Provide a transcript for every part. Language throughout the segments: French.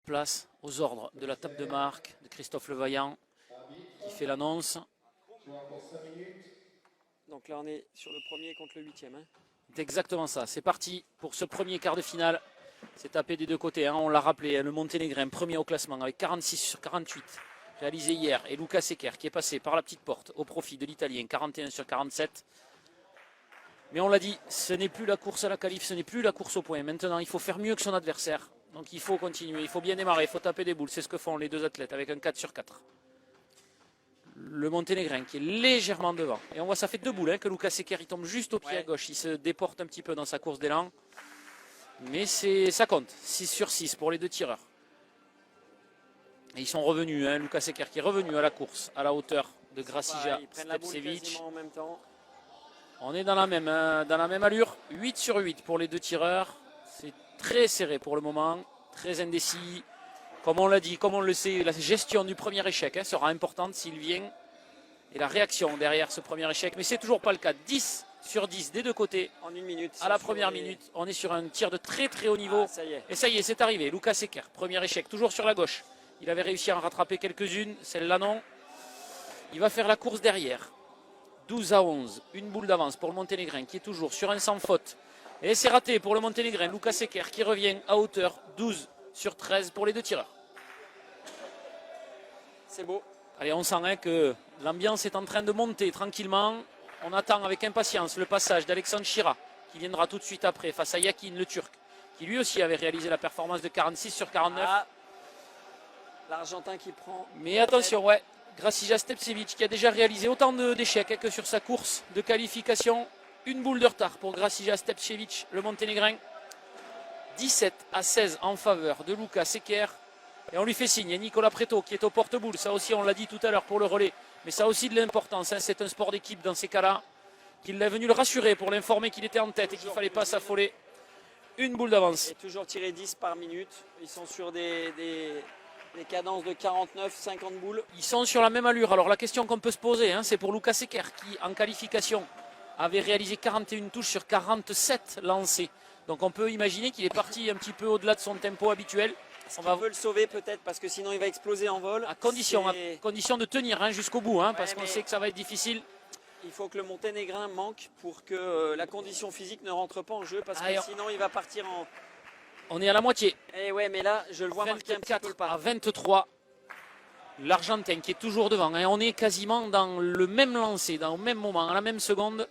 place, aux ordres de la table de marque de Christophe Levaillant qui fait l'annonce. Donc là on est sur le premier contre le 8e. Hein. C'est exactement ça, c'est parti pour ce premier quart de finale. C'est tapé des deux côtés, hein. On l'a rappelé, hein, le Monténégrin premier au classement avec 46 sur 48 réalisé hier. Et Luca Secker qui est passé par la petite porte au profit de l'Italien, 41 sur 47. Mais on l'a dit, ce n'est plus la course à la qualif, ce n'est plus la course au point. Maintenant, il faut faire mieux que son adversaire. Donc il faut continuer, il faut bien démarrer, il faut taper des boules. C'est ce que font les deux athlètes avec un 4 sur 4. Le Monténégrin qui est légèrement devant. Et on voit ça fait deux boules, hein, que Luca Secker il tombe juste au pied à gauche. Il se déporte un petit peu dans sa course d'élan. Mais ça compte, 6 sur 6 pour les deux tireurs. Et ils sont revenus, hein, Luca Secker qui est revenu à la course, à la hauteur de Gracija Stepčević. En même temps. On est dans la même allure, 8 sur 8 pour les deux tireurs. C'est très serré pour le moment, très indécis. Comme on l'a dit, comme on le sait, la gestion du premier échec sera importante s'il vient. Et la réaction derrière ce premier échec, mais c'est toujours pas le cas. 10 sur 10 des deux côtés. En une minute. À la première minute, on est sur un tir de très très haut niveau. Ça y est. Et ça y est, c'est arrivé. Luca Secker, premier échec, toujours sur la gauche. Il avait réussi à en rattraper quelques-unes, celle-là non. Il va faire la course derrière. 12 à 11, une boule d'avance pour le Monténégrin qui est toujours sur un sans faute. Et c'est raté pour le Monténégrin, Luca Secker qui revient à hauteur, 12 sur 13 pour les deux tireurs. C'est beau. Allez, on sent que l'ambiance est en train de monter tranquillement. On attend avec impatience le passage d'Alexandre Chira qui viendra tout de suite après face à Yakin, le Turc, qui lui aussi avait réalisé la performance de 46 sur 49. Ah, l'Argentin qui prend. Mais attention, ouais, Gracija Stepčević qui a déjà réalisé autant d'échecs que sur sa course de qualification. Une boule de retard pour Gracija Stepčević, le Monténégrin. 17 à 16 en faveur de Luca Secker. Et on lui fait signe, Nicolas Preto qui est au porte-boule. Ça aussi, on l'a dit tout à l'heure pour le relais. Mais ça a aussi de l'importance, hein. C'est un sport d'équipe dans ces cas-là. Qu'il est venu le rassurer pour l'informer qu'il était en tête et qu'il ne fallait pas s'affoler. Une boule d'avance. Et toujours tiré 10 par minute. Ils sont sur des cadences de 49, 50 boules. Ils sont sur la même allure. Alors la question qu'on peut se poser, hein, c'est pour Luca Secker qui, en qualification, avait réalisé 41 touches sur 47 lancées. Donc on peut imaginer qu'il est parti un petit peu au-delà de son tempo habituel. On veut le sauver peut-être parce que sinon il va exploser en vol. À condition de tenir, hein, jusqu'au bout, hein, parce qu'on sait que ça va être difficile. Il faut que le Monténégrin manque pour que la condition physique ne rentre pas en jeu parce que sinon il va partir en... On est à la moitié. Et ouais, mais là je le vois marquer un petit peu le pas. À 23. L'Argentin qui est toujours devant. Hein. On est quasiment dans le même lancer, dans le même moment, à la même seconde.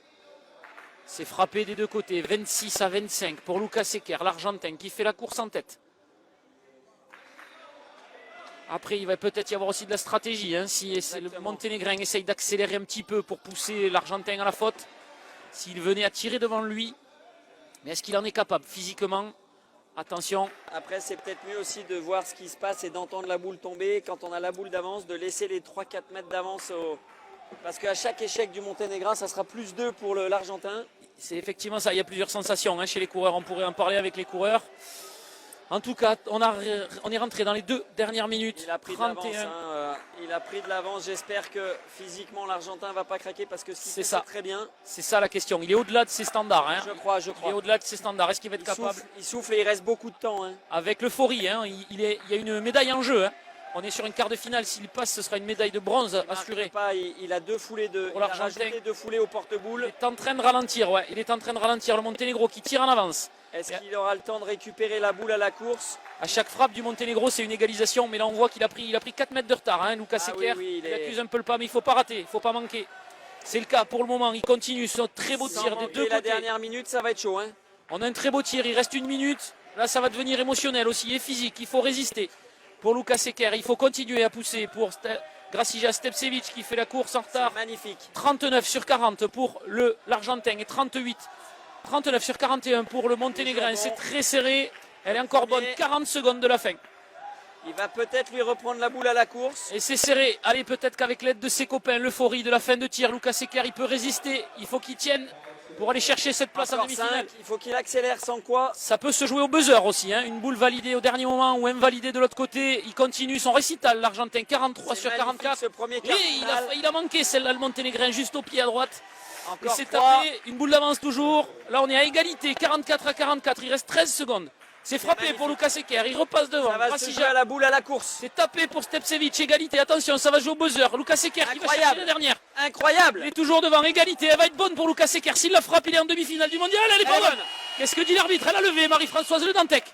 C'est frappé des deux côtés. 26 à 25 pour Luca Secker, l'Argentin qui fait la course en tête. Après, il va peut-être y avoir aussi de la stratégie. Hein, si le Monténégrin essaye d'accélérer un petit peu pour pousser l'Argentin à la faute. S'il venait à tirer devant lui. Mais est-ce qu'il en est capable physiquement? Attention. Après, c'est peut-être mieux aussi de voir ce qui se passe et d'entendre la boule tomber. Quand on a la boule d'avance, de laisser les 3-4 mètres d'avance. Parce qu'à chaque échec du Monténégrin, ça sera plus 2 pour l'Argentin. C'est effectivement ça. Il y a plusieurs sensations, hein, chez les coureurs. On pourrait en parler avec les coureurs. En tout cas, on est rentré dans les 2 dernières minutes. Il a pris 31. De l'avance. Il a pris de l'avance. J'espère que physiquement, l'Argentin ne va pas craquer parce que c'est ça très bien. C'est ça la question. Il est au-delà de ses standards. Hein. Je crois. Il est au-delà de ses standards. Est-ce qu'il va être capable? Il souffle et il reste beaucoup de temps. Hein. Avec l'euphorie, hein, il y a une médaille en jeu. Hein. On est sur une quart de finale. S'il passe, ce sera une médaille de bronze assurée. Il a 2 foulées pour l'Argentin. 2 foulées au porte-boule. Il est en train de ralentir. Ouais. Il est en train de ralentir. Le Monténégro qui tire en avance. Est-ce qu'il aura le temps de récupérer la boule à la course? À chaque frappe du Monténégro, c'est une égalisation. Mais là, on voit qu'il a pris 4 mètres de retard. Hein, Luca Secker. Oui, il accuse un peu le pas, mais il ne faut pas rater. Il ne faut pas manquer. C'est le cas pour le moment. Il continue son très beau tir des deux côtés. La dernière minute, ça va être chaud. Hein. On a un très beau tir. Il reste 1 minute. Là, ça va devenir émotionnel aussi et physique. Il faut résister. Pour Luca Secker, il faut continuer à pousser. Pour Gracija Stepčević qui fait la course en retard. Magnifique. 39 sur 40 pour l'Argentin et 39 sur 41 pour le Monténégrin. C'est très serré. Elle est encore bonne. 40 secondes de la fin. Il va peut-être lui reprendre la boule à la course. Et c'est serré. Allez, peut-être qu'avec l'aide de ses copains, l'euphorie de la fin de tir, Luca Secker, il peut résister. Il faut qu'il tienne pour aller chercher cette place en demi-finale. Il faut qu'il accélère, sans quoi ça peut se jouer au buzzer aussi. Hein. Une boule validée au dernier moment ou invalidée de l'autre côté. Il continue son récital, l'Argentin. 43 sur 44. Ce premier il a manqué celle-là, le Monténégrin, juste au pied à droite. Encore c'est tapé. Une boule d'avance toujours. Là, on est à égalité. 44 à 44. Il reste 13 secondes. C'est frappé magnifique. pour Lucas Eker, il repasse devant. Ça va se Brasija. jouer à la boule à la course. C'est tapé pour Stepsevic, égalité, attention, ça va jouer au buzzer. Lucas Eker qui va chercher Incroyable. la dernière. Incroyable. Il est toujours devant, égalité, elle va être bonne pour Lucas Eker. S'il la frappe, il est en demi-finale du mondial, elle est pas Elle est bonne. Qu'est-ce que dit l'arbitre? Elle a levé, Marie-Françoise Le Dantec.